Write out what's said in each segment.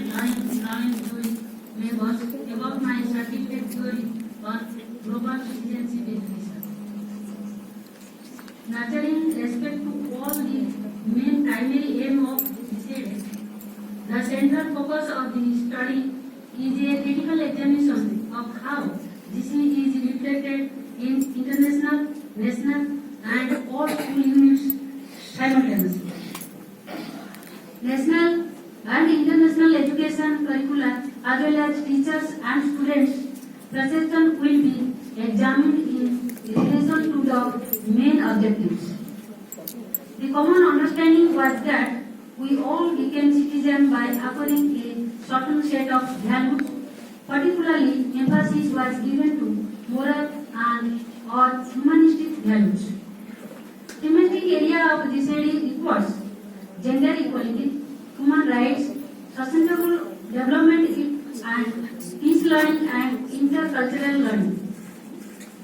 started doing was about my certificate theory on global citizenship education. Nurturing respect to all the main primary aim of DCED, the central focus of the study is a critical examination of how this is reflected in international, national and all school units simultaneously. National and international education curricula as well as teachers and students perception will be examined in relation to the main objectives. The common understanding was that we all became citizens by acquiring a certain set of values. Particularly, emphasis was given to moral and or humanistic values. Thematic area of this study requires gender equality, human rights, sustainable development and peace learning and intercultural learning.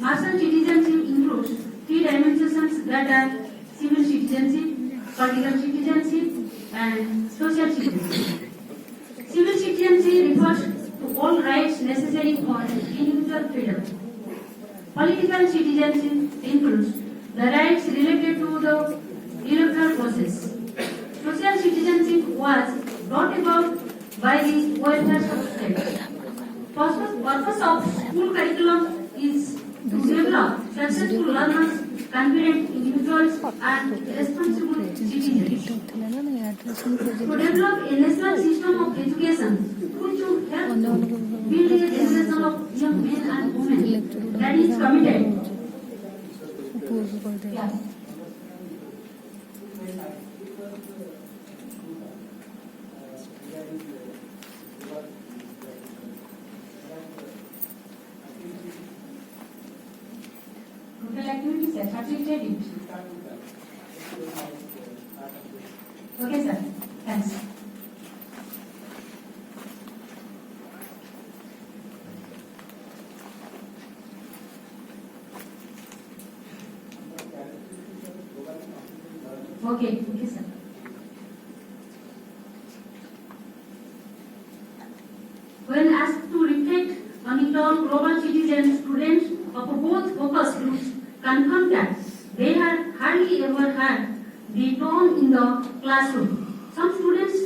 Martial citizenship includes three dimensions that are civil citizenship, political citizenship and social citizenship. Civil citizenship refers to all rights necessary for individual freedom. Political citizenship includes the rights related to the electoral process. Social citizenship was brought about by the welfare of state. Purpose of school curriculum is to develop successful learners, confident individuals and responsible citizens. To develop a national system of education which would help build a generation of young men and women that is committed. Yeah. Total activities are certificated. Okay, sir. Thanks. Okay, sir. When asked to reflect on the term global citizen, students of both focus groups confirmed that they had hardly ever had the term in the classroom. Some students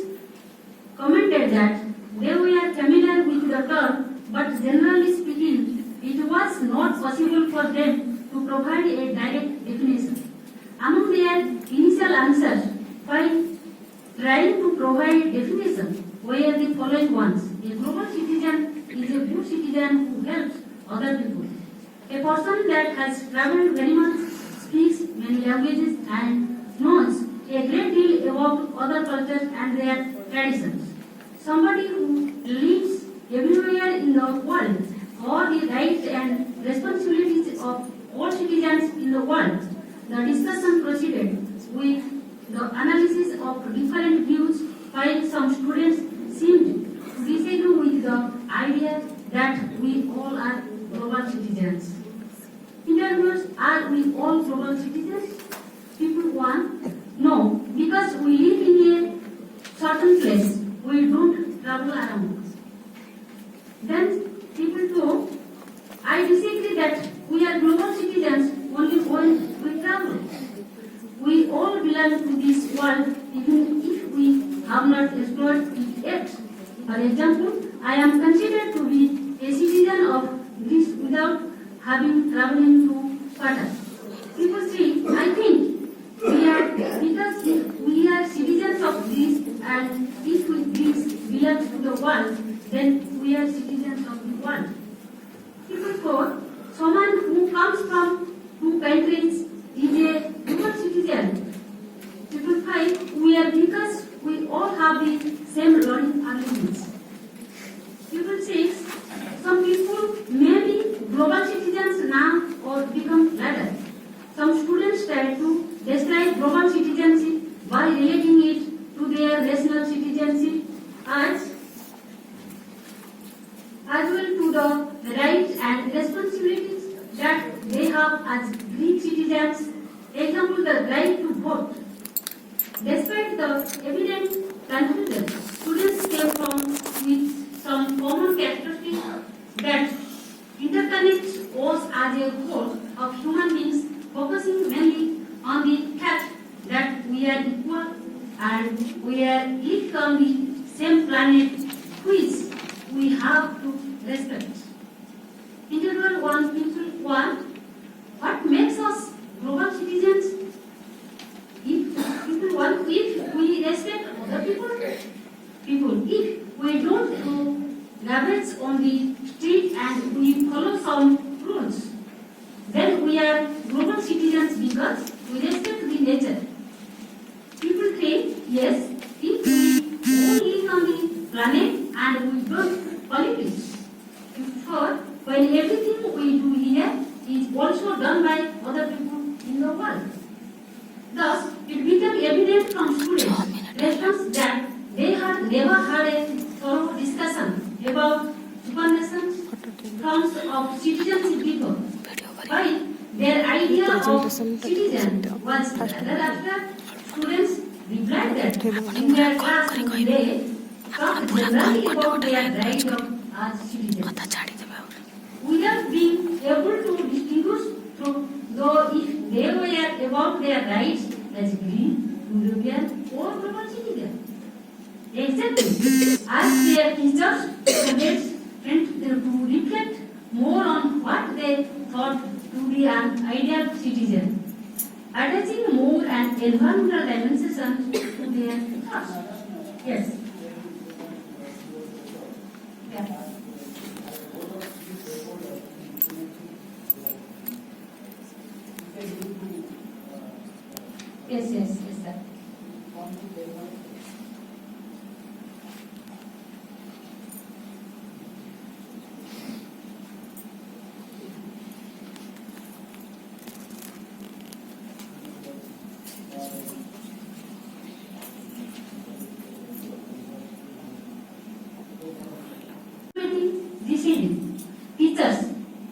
commented that they were familiar with the term, but generally speaking, it was not possible for them to provide a direct definition. Among their initial answers, while trying to provide definition, were the following ones. A global citizen is a good citizen who helps other people. A person that has traveled very much, speaks many languages and knows a great deal about other cultures and their traditions. Somebody who lives everywhere in the world, or the rights and responsibilities of all citizens in the world. The discussion proceeded with the analysis of different views, while some students seemed to disagree with the idea that we all are global citizens. Interviewers, are we all global citizens? People 1, no, because we live in a certain place, we don't travel around. Then people 2, I disagree that we are global citizens only when we travel. We all belong to this world even if we have not explored it yet. For example, I am considered to be a citizen of Greece without having traveled to Qatar. People say, I think we are, because if we are citizens of Greece and if Greece belongs to the world, then we are citizens of the world. People 4, someone who comes from 2 countries is a global citizen. People 5, we are because we all have the same learning arguments. People 6, some people may be global citizens now or become later. Some students try to describe global citizenship by relating it to their national citizenship as well to the rights and responsibilities that they have as Greek citizens. Example, the right to vote. Despite the evident confusion, students came from planet which we have to respect. Interval 1, people 1. What makes us global citizens? If we respect other people, if we don't throw garbage on the street and we follow some rules, then we are global citizens because we respect the nature. People think, yes, if we all live on the planet and we don't pollute it. For when everything we do here is also done by other people in the world. Thus, it became evident from students' response that they had never had a thorough discussion about supranational terms of citizenship before. While their idea of citizen was rather abstract, students replied that in their class they talked generally about their right as citizens. Without being able to distinguish though if they were about their rights as green, European or global citizen. Exactly as their teachers students tend to reflect more on what they thought to be an ideal citizen, attaching more and environmental dimensions to their thoughts. Yes. Yeah. Yes, sir.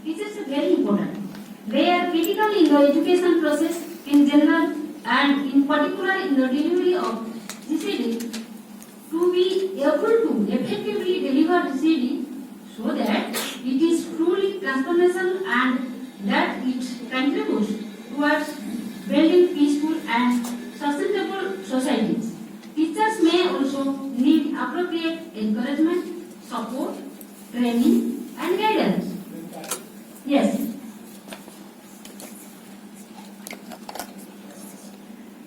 Teachers are very important. They are critical in the education process in general and in particular in the delivery of GCD. To be able to effectively deliver GCD so that it is truly transformational and that it contributes towards building peaceful and sustainable societies. Teachers may also need appropriate encouragement, support, training and guidance. Yes.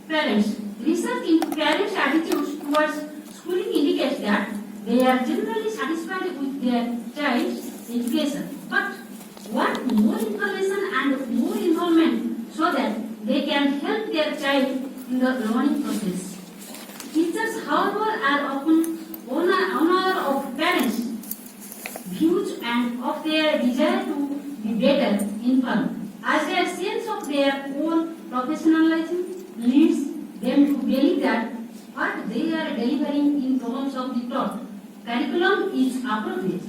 Parents. Research into parents' attitudes towards schooling indicates that they are generally satisfied with their child's education. But want more information and more involvement so that they can help their child in the learning process. Teachers, however, are often honor of parents' views and of their desire to be better informed, as their sense of their own professionalism leads them to believe that what they are delivering in terms of the taught curriculum is appropriate.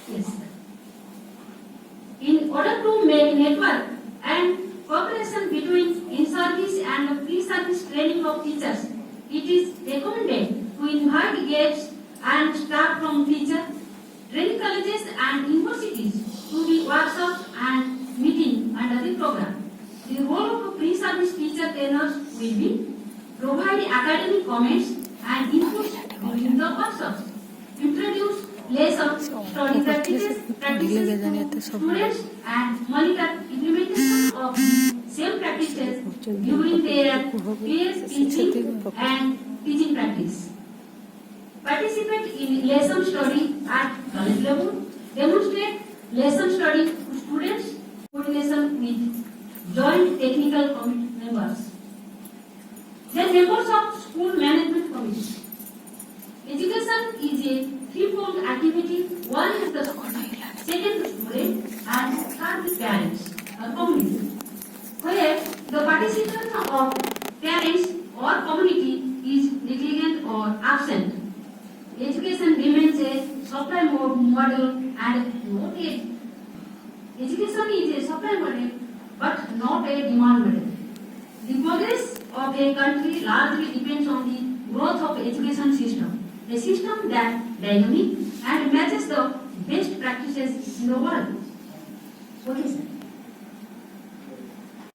Yes, sir. In order to make network and cooperation between in-service and pre-service training of teachers, it is recommended to invite guests and staff from teacher training colleges and universities to the workshops and meeting under the program. The role of pre-service teacher trainers will be provide academic comments and inputs during the workshops, introduce lessons, study practices to students and monitor implementation of same practices during their peer teaching and teaching practice. Participate in lesson study at college level, demonstrate lesson study to students, coordination with joint technical committee members. Then members of school management committee. Education is a threefold activity. One is the student, second the student, and third the parents or community. Where the participation of parents or community is negligent or absent, education remains a supply model and not a education is a supply model but not a demand model. The progress of a country largely depends on the growth of education system, a system that dynamic and matches the best practices in the world. Okay, sir.